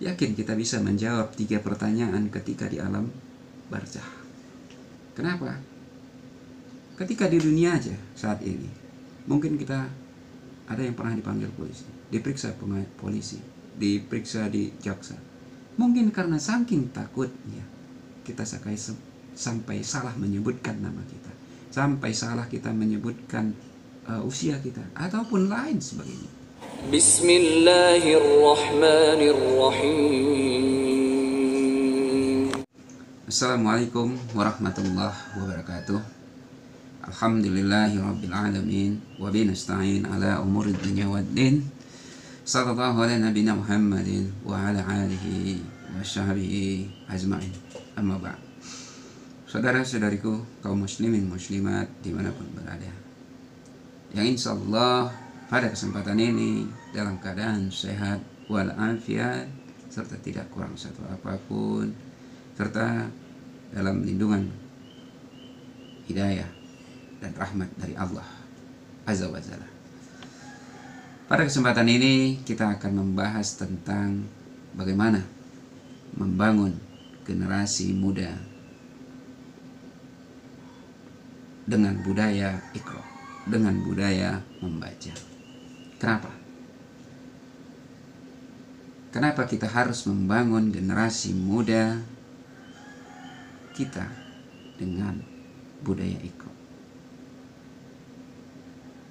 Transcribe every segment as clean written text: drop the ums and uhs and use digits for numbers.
Yakin kita bisa menjawab 3 pertanyaan ketika di alam barzah. Kenapa? Ketika di dunia aja saat ini, mungkin kita ada yang pernah dipanggil polisi, diperiksa polisi, diperiksa di jaksa. Mungkin karena saking takutnya kita sampai salah menyebutkan nama kita, sampai salah kita menyebutkan usia kita ataupun lain sebagainya. Bismillahirrahmanirrahim. Assalamualaikum warahmatullahi wabarakatuh. Alhamdulillahi rabbil alamin wa bihi nasta'in ala umuri dunya waddin. Sallallahu ala nabiyina Muhammadin wa ala alihi wa sahbihi ajma'in. Amma ba'd. Saudara-saudariku kaum muslimin muslimat dimanapun berada, yang insya Allah pada kesempatan ini dalam keadaan sehat walafiat serta tidak kurang satu apapun, serta dalam lindungan hidayah dan rahmat dari Allah Azza wa Jalla. Pada kesempatan ini kita akan membahas tentang bagaimana membangun generasi muda dengan budaya Iqra, dengan budaya membaca. Kenapa kita harus membangun generasi muda kita dengan budaya Iqra?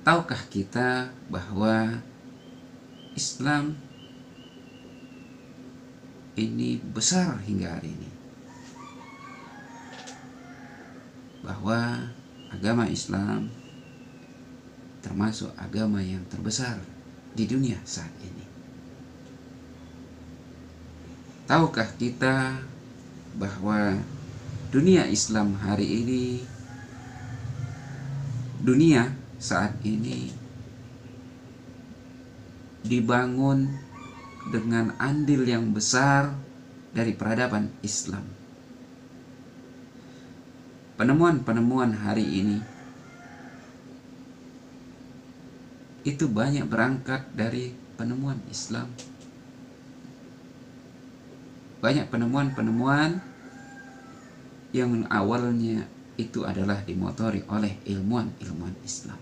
Tahukah kita bahwa Islam ini besar hingga hari ini? Bahwa agama Islam termasuk agama yang terbesar di dunia saat ini. Tahukah kita bahwa dunia Islam hari ini, dunia saat ini dibangun dengan andil yang besar dari peradaban Islam. Penemuan-penemuan hari ini itu banyak berangkat dari penemuan Islam. Banyak penemuan-penemuan yang awalnya itu adalah dimotori oleh ilmuwan-ilmuwan Islam.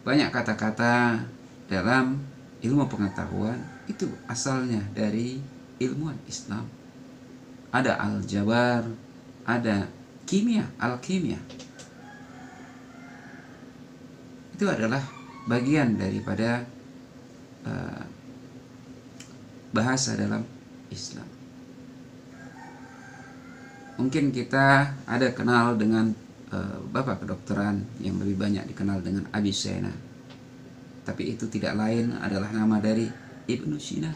Banyak kata-kata dalam ilmu pengetahuan itu asalnya dari ilmuwan Islam. Ada aljabar, ada kimia, alkimia. Itu adalah bagian daripada bahasa dalam Islam. Mungkin kita ada kenal dengan bapak kedokteran yang lebih banyak dikenal dengan Avicenna, tapi itu tidak lain adalah nama dari Ibnu Sina.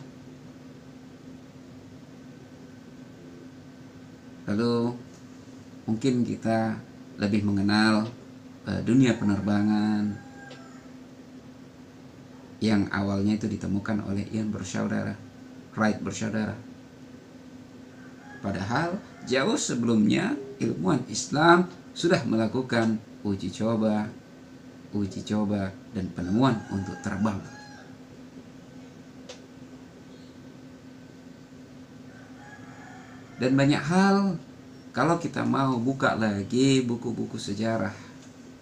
Lalu mungkin kita lebih mengenal dunia penerbangan yang awalnya itu ditemukan oleh Wright bersaudara. Padahal jauh sebelumnya ilmuwan Islam sudah melakukan uji coba dan penemuan untuk terbang. Dan banyak hal, kalau kita mau buka lagi buku-buku sejarah,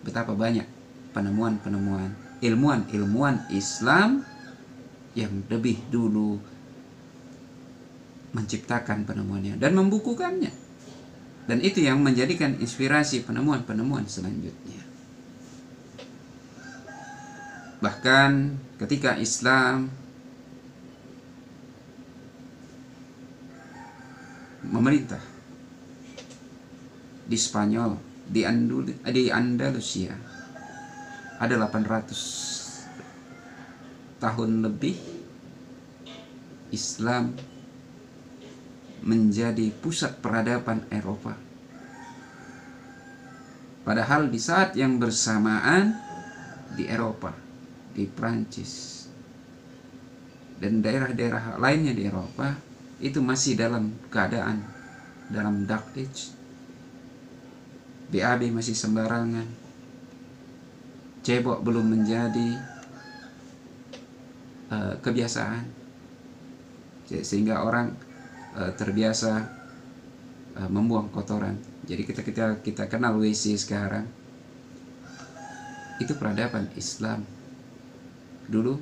betapa banyak penemuan-penemuan ilmuwan Islam yang lebih dulu menciptakan penemuannya dan membukukannya. Dan itu yang menjadikan inspirasi penemuan-penemuan selanjutnya. Bahkan ketika Islam memerintah di Spanyol, di Andalusia, ada 800 tahun lebih Islam menjadi pusat peradaban Eropa. Padahal di saat yang bersamaan di Eropa, di Prancis dan daerah-daerah lainnya di Eropa itu masih dalam keadaan dalam dark age. BAB masih sembarangan, cebok belum menjadi, kebiasaan, sehingga orang terbiasa membuang kotoran. Jadi kita kenal WC sekarang, itu peradaban Islam. Dulu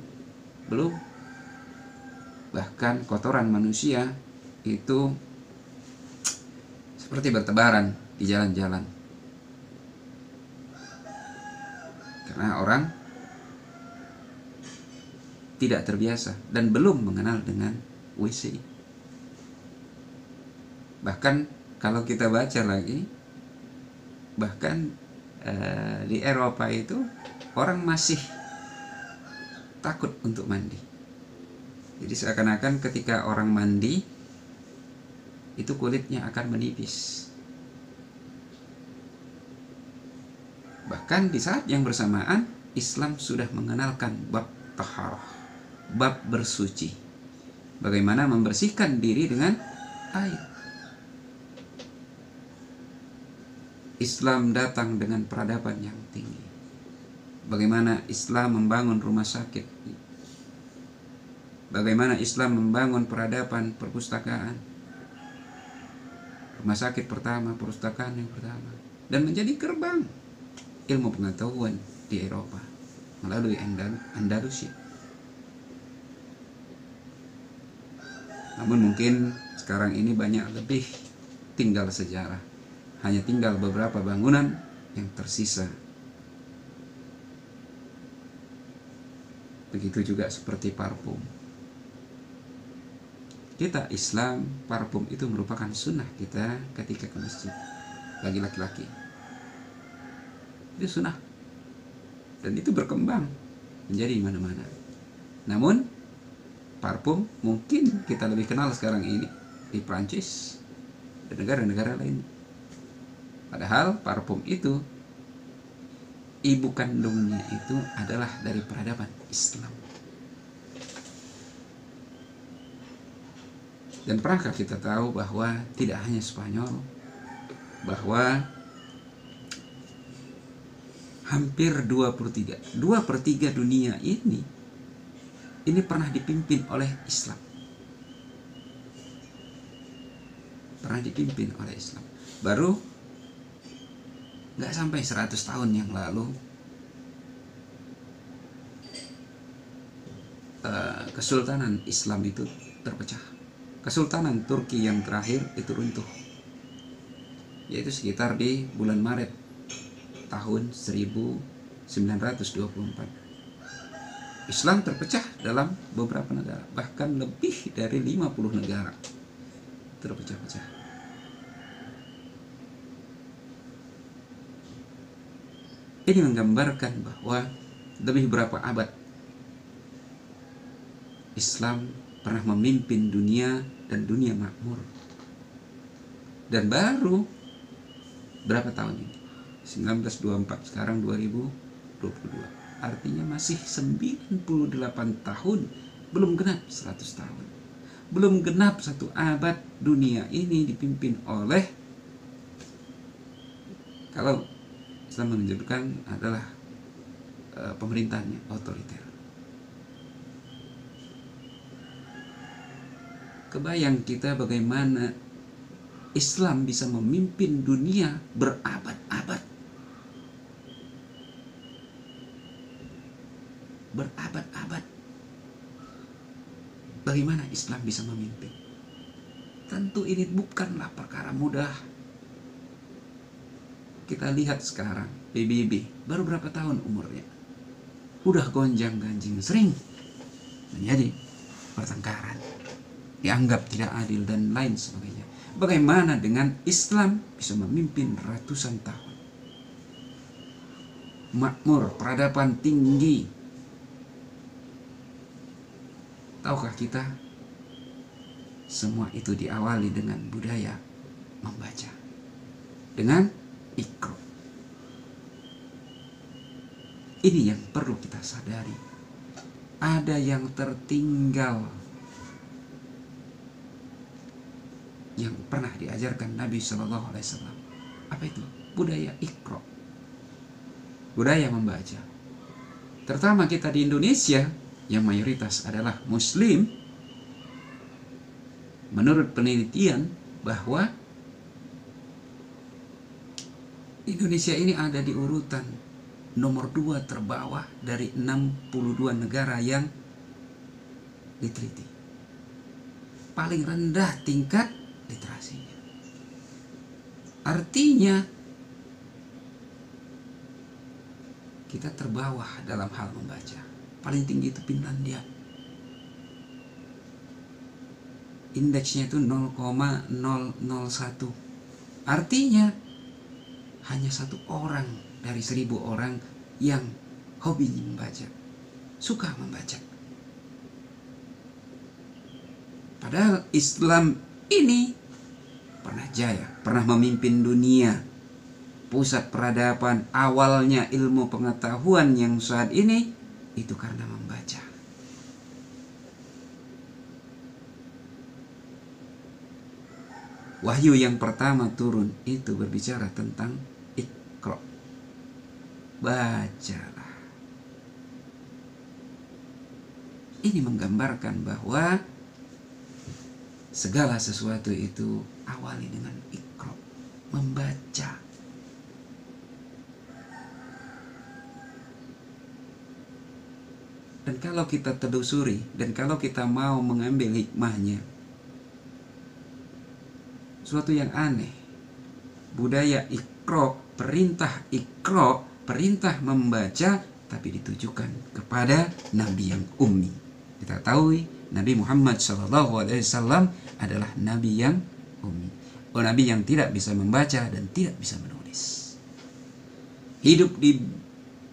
belum. Bahkan kotoran manusia itu seperti bertebaran di jalan-jalan, karena orang tidak terbiasa dan belum mengenal dengan WC. Bahkan kalau kita baca lagi, bahkan di Eropa itu orang masih takut untuk mandi. Jadi seakan-akan ketika orang mandi itu kulitnya akan menipis. Bahkan di saat yang bersamaan Islam sudah mengenalkan bab taharah, bab bersuci, bagaimana membersihkan diri dengan air. Islam datang dengan peradaban yang tinggi. Bagaimana Islam membangun rumah sakit, bagaimana Islam membangun peradaban perpustakaan, rumah sakit pertama, perpustakaan yang pertama, dan menjadi gerbang ilmu pengetahuan di Eropa melalui Andalusia. Namun mungkin sekarang ini banyak lebih tinggal sejarah, hanya tinggal beberapa bangunan yang tersisa. Begitu juga seperti parfum. Kita Islam, parfum itu merupakan sunnah kita ketika ke masjid bagi laki-laki. Itu sunnah, dan itu berkembang menjadi mana-mana. Namun parfum mungkin kita lebih kenal sekarang ini di Prancis dan negara-negara lain. Padahal parfum itu ibu kandungnya itu adalah dari peradaban Islam. Dan pernahkah kita tahu bahwa tidak hanya Spanyol, bahwa hampir 2/3 dunia ini pernah dipimpin oleh Islam. Pernah dipimpin oleh Islam. Baru nggak sampai 100 tahun yang lalu Kesultanan Islam itu terpecah. Kesultanan Turki yang terakhir itu runtuh, yaitu sekitar di bulan Maret tahun 1924. Islam terpecah dalam beberapa negara, bahkan lebih dari 50 negara terpecah-pecah. Ini menggambarkan bahwa lebih berapa abad Islam pernah memimpin dunia dan dunia makmur. Dan baru berapa tahun ini? 1924, sekarang 2022. Artinya masih 98 tahun, belum genap 100 tahun. Belum genap 1 abad dunia ini dipimpin oleh, kalau Islam menunjukkan adalah pemerintahnya otoriter. Kebayang kita bagaimana Islam bisa memimpin dunia berabad-abad. Berabad-abad. Bagaimana Islam bisa memimpin? Tentu ini bukanlah perkara mudah. Kita lihat sekarang PBB baru berapa tahun umurnya, udah gonjang-ganjing, sering menjadi pertengkaran, dianggap tidak adil dan lain sebagainya. Bagaimana dengan Islam bisa memimpin ratusan tahun, makmur, peradaban tinggi? Tahukah kita, semua itu diawali dengan budaya membaca, dengan Iqra. Ini yang perlu kita sadari. Ada yang tertinggal yang pernah diajarkan Nabi Shallallahu Alaihi Wasallam. Apa itu? Budaya Iqra, budaya membaca. Terutama kita di Indonesia, yang mayoritas adalah Muslim, menurut penelitian bahwa Indonesia ini ada di urutan nomor 2 terbawah dari 62 negara yang diteliti. Paling rendah tingkat literasinya. Artinya kita terbawah dalam hal membaca. Paling tinggi itu Finlandia. Indeksnya itu 0,001. Artinya hanya 1 orang dari 1000 orang yang hobi membaca, suka membaca. Padahal Islam ini pernah jaya, pernah memimpin dunia. Pusat peradaban, awalnya ilmu pengetahuan yang saat ini itu karena membaca. Wahyu yang pertama turun itu berbicara tentang Iqra. Bacalah. Ini menggambarkan bahwa segala sesuatu itu awali dengan Iqra, membaca. Dan kalau kita telusuri, dan kalau kita mau mengambil hikmahnya, suatu yang aneh, budaya Iqra, perintah membaca, tapi ditujukan kepada Nabi yang ummi. Kita tahu Nabi Muhammad SAW adalah Nabi yang ummi, Nabi yang tidak bisa membaca dan tidak bisa menulis. Hidup di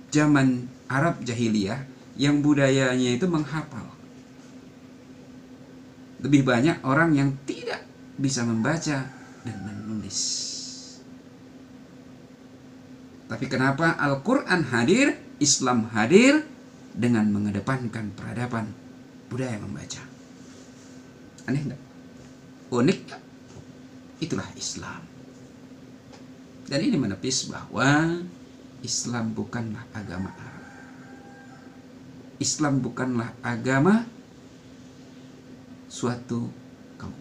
zaman Arab jahiliyah yang budayanya itu menghafal. Lebih banyak orang yang tidak bisa membaca dan menulis. Tapi kenapa Al-Quran hadir, Islam hadir dengan mengedepankan peradaban budaya membaca? Aneh enggak? Unik enggak? Itulah Islam. Dan ini menepis bahwa Islam bukanlah agama Arab. Islam bukanlah agama suatu kaum.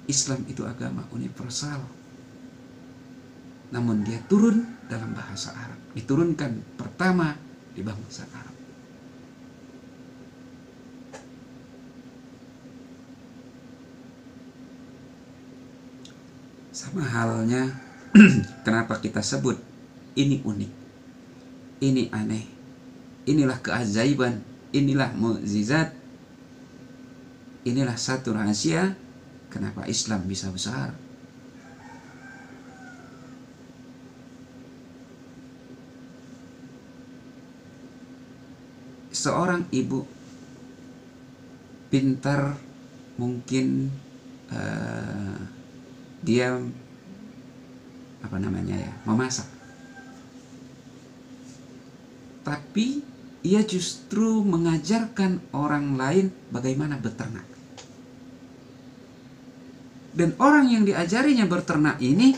Islam itu agama universal. Namun dia turun dalam bahasa Arab. Diturunkan pertama di bangsa Arab. Sama halnya kenapa kita sebut ini unik, ini aneh, inilah keajaiban, inilah mukjizat, inilah satu rahasia kenapa Islam bisa besar. Seorang ibu pintar, mungkin dia memasak, tapi ia justru mengajarkan orang lain bagaimana beternak. Dan orang yang diajarinya berternak ini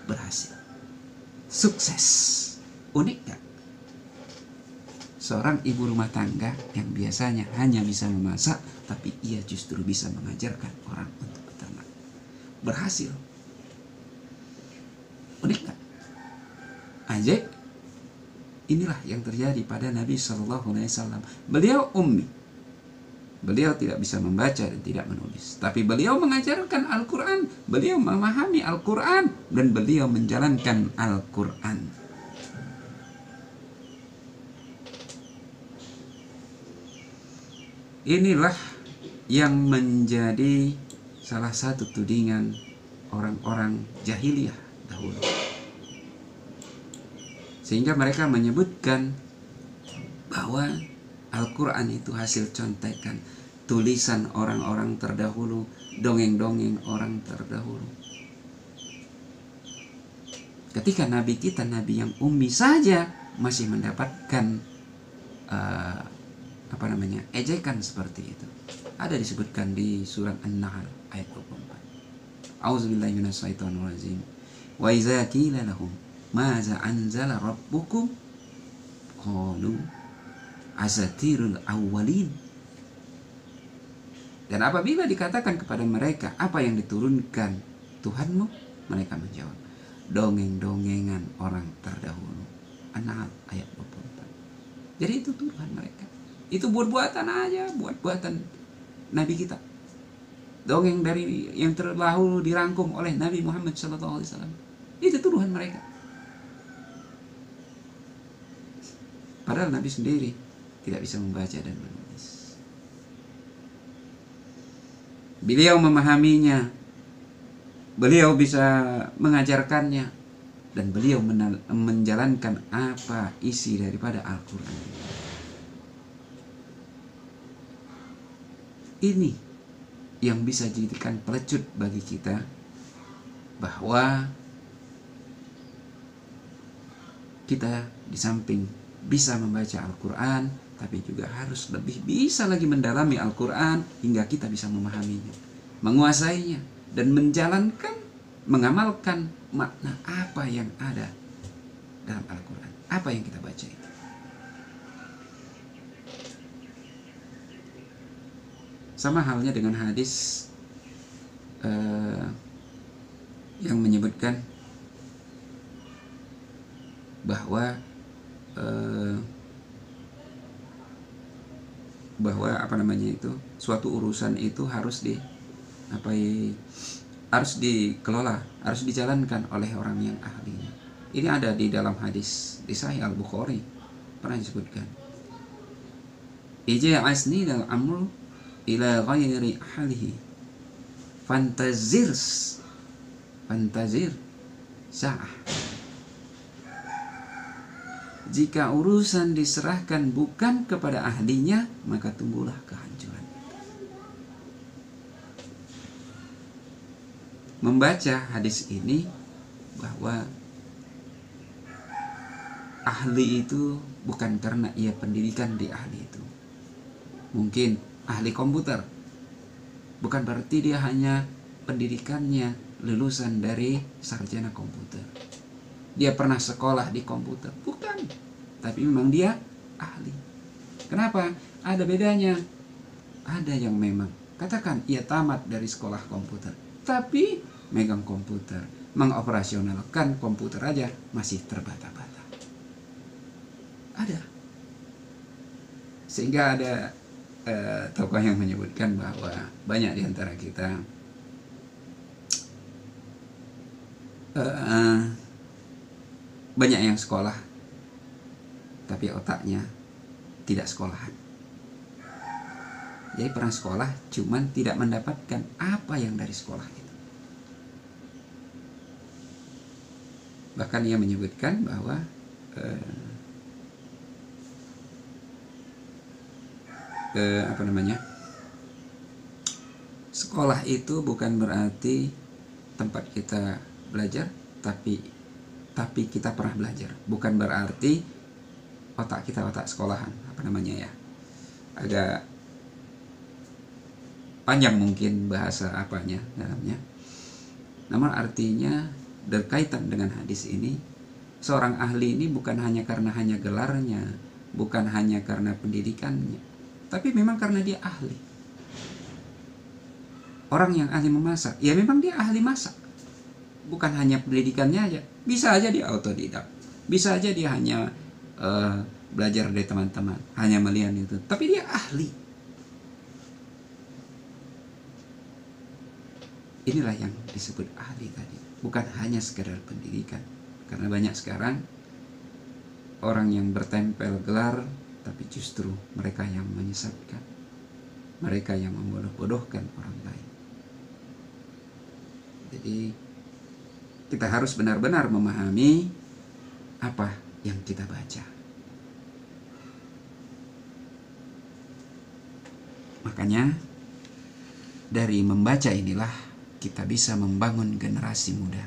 berhasil, sukses. Unik gak? Seorang ibu rumah tangga yang biasanya hanya bisa memasak, tapi ia justru bisa mengajarkan orang untuk beternak. Berhasil. Unik gak? Ajaib. Inilah yang terjadi pada Nabi SAW. Beliau ummi. Beliau tidak bisa membaca dan tidak menulis. Tapi beliau mengajarkan Al-Quran. Beliau memahami Al-Quran. Dan beliau menjalankan Al-Quran. Inilah yang menjadi salah satu tudingan orang-orang jahiliyah dahulu. Sehingga mereka menyebutkan bahwa Al-Quran itu hasil contekan, tulisan orang-orang terdahulu, dongeng-dongeng orang terdahulu. Ketika Nabi kita, Nabi yang ummi saja, masih mendapatkan ejekan seperti itu. Ada disebutkan di surat An-Nahl ayat 24. A'udzubillahi minasyaitonirrajim. Wa idza qila lahum maza anzala rabbukum qalu asatirul awwalin. Dan apabila dikatakan kepada mereka, apa yang diturunkan Tuhanmu? Mereka menjawab, dongeng-dongengan orang terdahulu. An-Nahl ayat 24. Jadi itu Tuhan mereka. Itu buat-buatan aja, buat-buatan Nabi kita. Dongeng dari yang terdahulu dirangkum oleh Nabi Muhammad SAW. Itu tuduhan mereka. Padahal Nabi sendiri tidak bisa membaca dan menulis. Beliau memahaminya, beliau bisa mengajarkannya, dan beliau menjalankan apa isi daripada Al-Quran. Ini yang bisa dijadikan pelecut bagi kita bahwa kita di samping bisa membaca Al-Quran, tapi juga harus lebih bisa lagi mendalami Al-Quran hingga kita bisa memahaminya, menguasainya, dan menjalankan, mengamalkan makna apa yang ada dalam Al-Quran, apa yang kita baca itu. Sama halnya dengan hadis yang menyebutkan bahwa suatu urusan itu harus dikelola, harus dijalankan oleh orang yang ahlinya. Ini ada di dalam hadis di Sahih Al-Bukhari, pernah disebutkan, ija'asni dal amru ila ghairi ahlihi fantazir sa'ah. Jika urusan diserahkan bukan kepada ahlinya, maka tunggulah kehancuran. Membaca hadis ini bahwa ahli itu bukan karena ia pendidikan di ahli itu. Mungkin ahli komputer, bukan berarti dia hanya pendidikannya lulusan dari sarjana komputer, dia pernah sekolah di komputer, bukan, tapi memang dia ahli. Kenapa? Ada bedanya. Ada yang memang katakan ia tamat dari sekolah komputer, tapi megang komputer, mengoperasionalkan komputer aja masih terbata-bata. Ada. Sehingga ada tokoh yang menyebutkan bahwa banyak di antara kita banyak yang sekolah tapi otaknya tidak sekolahan. Jadi pernah sekolah cuman tidak mendapatkan apa yang dari sekolah itu. Bahkan ia menyebutkan bahwa sekolah itu bukan berarti tempat kita belajar, tapi kita pernah belajar. Bukan berarti otak kita otak sekolahan, agak panjang mungkin bahasa apanya dalamnya. Namun artinya berkaitan dengan hadis ini, seorang ahli ini bukan hanya karena gelarnya, bukan hanya karena pendidikannya, tapi memang karena dia ahli. Orang yang ahli memasak, ya memang dia ahli masak. Bukan hanya pendidikannya aja. Bisa aja dia autodidak, bisa aja dia hanya belajar dari teman-teman, hanya melihat itu, tapi dia ahli. Inilah yang disebut ahli tadi, bukan hanya sekedar pendidikan. Karena banyak sekarang orang yang bertempel gelar, tapi justru mereka yang menyesatkan, mereka yang membodoh-bodohkan orang lain. Jadi kita harus benar-benar memahami apa yang kita baca. Makanya dari membaca inilah kita bisa membangun generasi muda.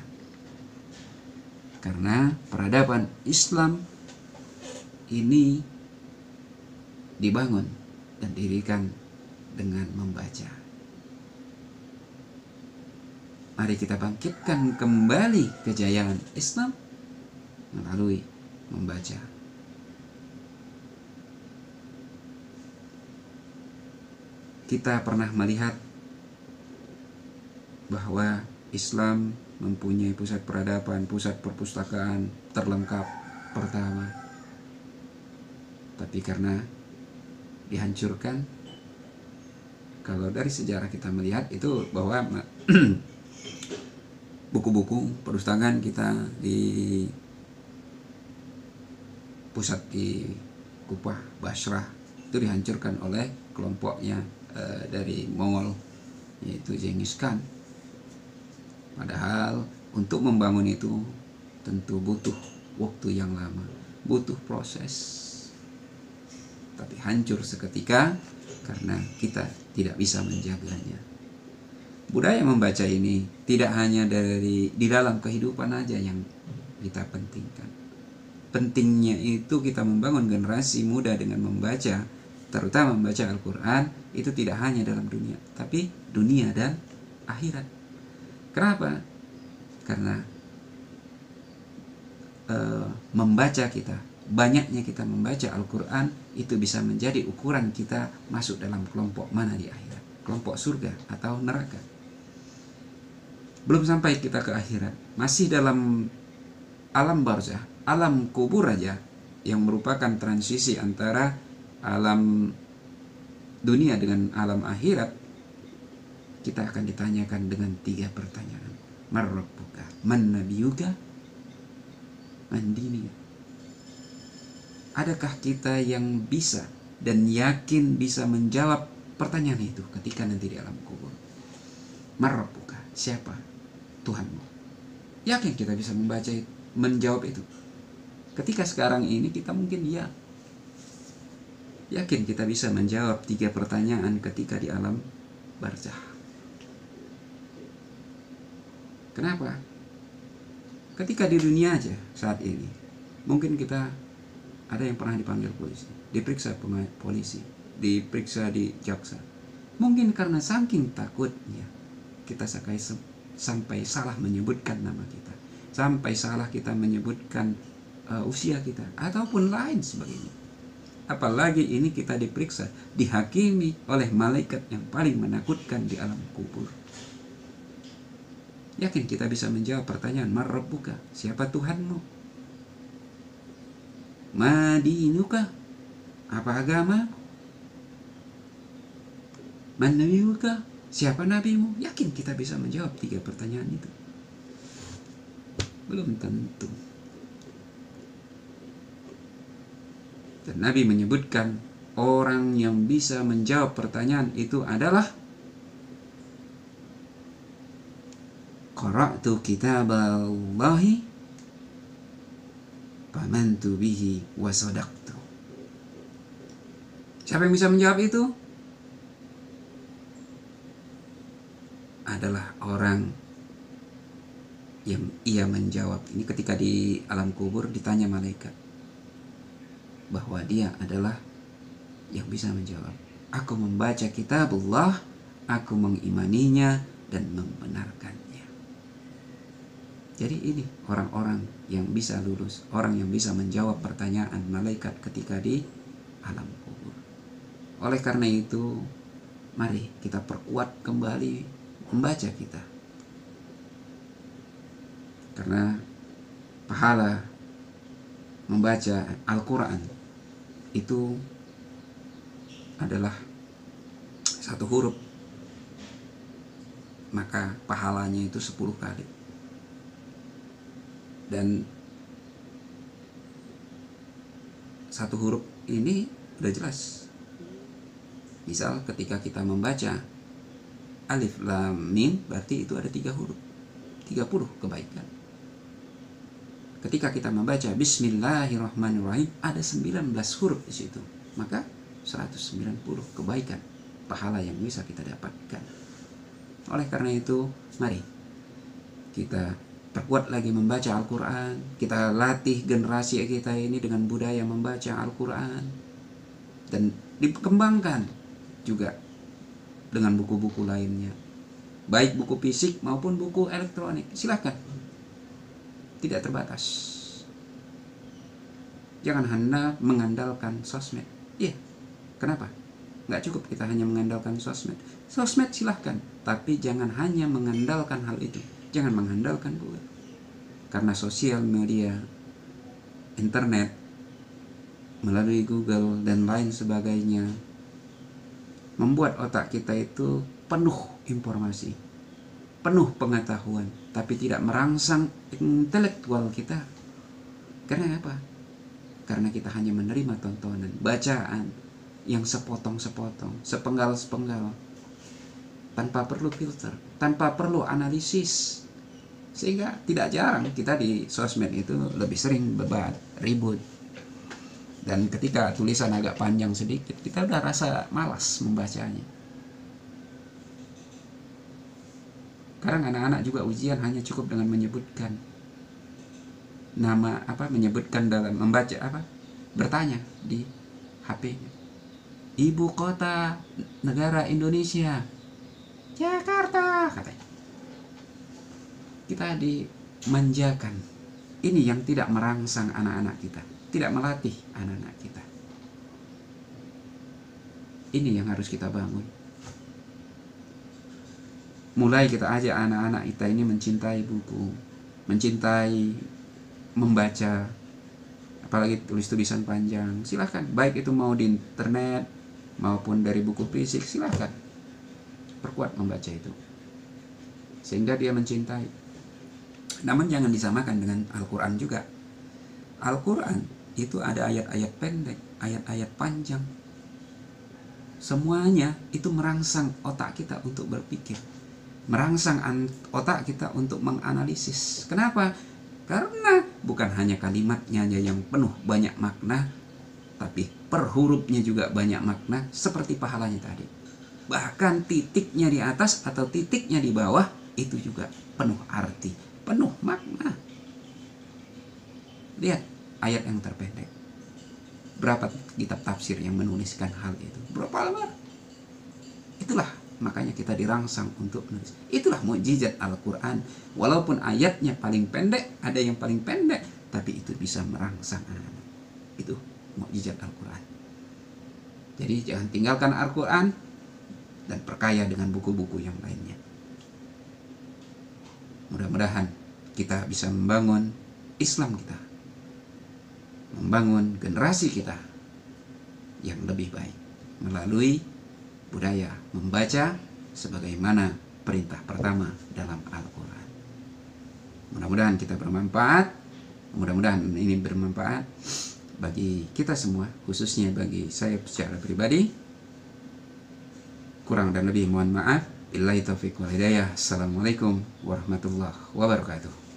Karena peradaban Islam ini dibangun dan didirikan dengan membaca. Mari kita bangkitkan kembali kejayaan Islam melalui membaca. kita pernah melihat bahwa Islam mempunyai pusat peradaban, pusat perpustakaan terlengkap pertama. Tapi karena dihancurkan, kalau dari sejarah kita melihat itu bahwa buku-buku perpustakaan kita di pusat di Kufah, Basrah itu dihancurkan oleh kelompoknya dari Mongol, yaitu Genghis Khan. Padahal untuk membangun itu tentu butuh waktu yang lama, butuh proses. Tapi hancur seketika karena kita tidak bisa menjaganya. Budaya membaca ini tidak hanya di dalam kehidupan aja yang kita pentingkan. Pentingnya itu kita membangun generasi muda dengan membaca, terutama membaca Al-Quran, itu tidak hanya dalam dunia, tapi dunia dan akhirat. Kenapa? Karena membaca kita, banyaknya kita membaca Al-Quran, itu bisa menjadi ukuran kita masuk dalam kelompok mana di akhirat, kelompok surga atau neraka. Belum sampai kita ke akhirat, masih dalam alam barzah, alam kubur aja, yang merupakan transisi antara alam dunia dengan alam akhirat, kita akan ditanyakan dengan 3 pertanyaan. Man rabbuka, man nabiyuka, man dinuka. Adakah kita yang bisa dan yakin bisa menjawab pertanyaan itu ketika nanti di alam kubur? Man rabbuka, siapa Tuhanmu? Yakin kita bisa menjawab itu? Ketika sekarang ini kita mungkin ya, yakin kita bisa menjawab 3 pertanyaan ketika di alam barzah. Kenapa? Ketika di dunia aja saat ini, mungkin kita ada yang pernah dipanggil polisi, diperiksa polisi, diperiksa di jaksa. Mungkin karena saking takutnya kita sampai salah menyebutkan nama kita, sampai salah kita menyebutkan usia kita, ataupun lain sebagainya. Apalagi ini kita diperiksa, dihakimi oleh malaikat yang paling menakutkan di alam kubur. Yakin kita bisa menjawab pertanyaan, Man rabbuka, siapa Tuhanmu? Ma dinuka, apa agama? Man nabiyuka, siapa nabimu? Yakin kita bisa menjawab 3 pertanyaan itu? Belum tentu. Dan Nabi menyebutkan orang yang bisa menjawab pertanyaan itu adalah qara'tu kitaballahi famantu bihi wa sadaqtu. Siapa yang bisa menjawab itu? Adalah orang yang ia menjawab. Ini ketika di alam kubur ditanya malaikat bahwa dia adalah yang bisa menjawab. Aku membaca kitabullah, aku mengimaninya dan membenarkannya. Jadi ini orang-orang yang bisa lulus, orang yang bisa menjawab pertanyaan malaikat ketika di alam kubur. Oleh karena itu, mari kita perkuat kembali membaca kita. Karena pahala membaca Al-Quran itu adalah 1 huruf, maka pahalanya itu 10 kali. Dan 1 huruf ini udah jelas. Misal ketika kita membaca Alif Lam Mim, berarti itu ada 3 huruf, 30 kebaikan. Ketika kita membaca Bismillahirrahmanirrahim, ada 19 huruf di situ, maka 190 kebaikan, pahala yang bisa kita dapatkan. Oleh karena itu, mari kita perkuat lagi membaca Al-Quran. Kita latih generasi kita ini dengan budaya membaca Al-Quran, dan dikembangkan juga dengan buku-buku lainnya, baik buku fisik maupun buku elektronik. Silakan, tidak terbatas. Jangan hanya mengandalkan sosmed. Iya, kenapa? Nggak cukup kita hanya mengandalkan sosmed. Sosmed silahkan, tapi jangan hanya mengandalkan hal itu. Jangan mengandalkan pula. Karena sosial media, internet, melalui Google dan lain sebagainya, membuat otak kita itu penuh informasi, penuh pengetahuan, tapi tidak merangsang intelektual kita. Karena apa? Karena kita hanya menerima tontonan, bacaan yang sepotong-sepotong, sepenggal-sepenggal, tanpa perlu filter, tanpa perlu analisis. Sehingga tidak jarang kita di sosmed itu lebih sering berdebat, ribut. Dan ketika tulisan agak panjang sedikit, kita udah rasa malas membacanya. Sekarang anak-anak juga ujian hanya cukup dengan menyebutkan nama menyebutkan dalam membaca bertanya di HP-nya. Ibu kota negara Indonesia, Jakarta, katanya. Kita dimanjakan. Ini yang tidak merangsang anak-anak kita, tidak melatih anak-anak kita. Ini yang harus kita bangun. Mulai kita ajak anak-anak kita ini mencintai buku, mencintai membaca, apalagi tulis-tulisan panjang. Silahkan, baik itu mau di internet maupun dari buku fisik, silahkan. Perkuat membaca itu, sehingga dia mencintai. Namun jangan disamakan dengan Al-Quran juga. Al-Quran itu ada ayat-ayat pendek, ayat-ayat panjang. Semuanya itu merangsang otak kita untuk berpikir, merangsang otak kita untuk menganalisis. Kenapa? Karena bukan hanya kalimatnya yang penuh banyak makna, tapi per hurufnya juga banyak makna, seperti pahalanya tadi. Bahkan titiknya di atas atau titiknya di bawah itu juga penuh arti, penuh makna. Lihat ayat yang terpendek. Berapa kitab tafsir yang menuliskan hal itu? Berapa lembar? Itulah makanya kita dirangsang untuk menulis. Itulah mukjizat Al-Quran. Walaupun ayatnya paling pendek, ada yang paling pendek, tapi itu bisa merangsang anak-anak. Itu mukjizat Al-Quran. Jadi jangan tinggalkan Al-Quran dan perkaya dengan buku-buku yang lainnya. Mudah-mudahan kita bisa membangun Islam kita, membangun generasi kita yang lebih baik melalui budaya membaca sebagaimana perintah pertama dalam Al-Quran. Mudah-mudahan kita bermanfaat. Mudah-mudahan ini bermanfaat bagi kita semua, khususnya bagi saya secara pribadi. Kurang dan lebih mohon maaf. Billahi taufiq wal hidayah. Assalamualaikum warahmatullahi wabarakatuh.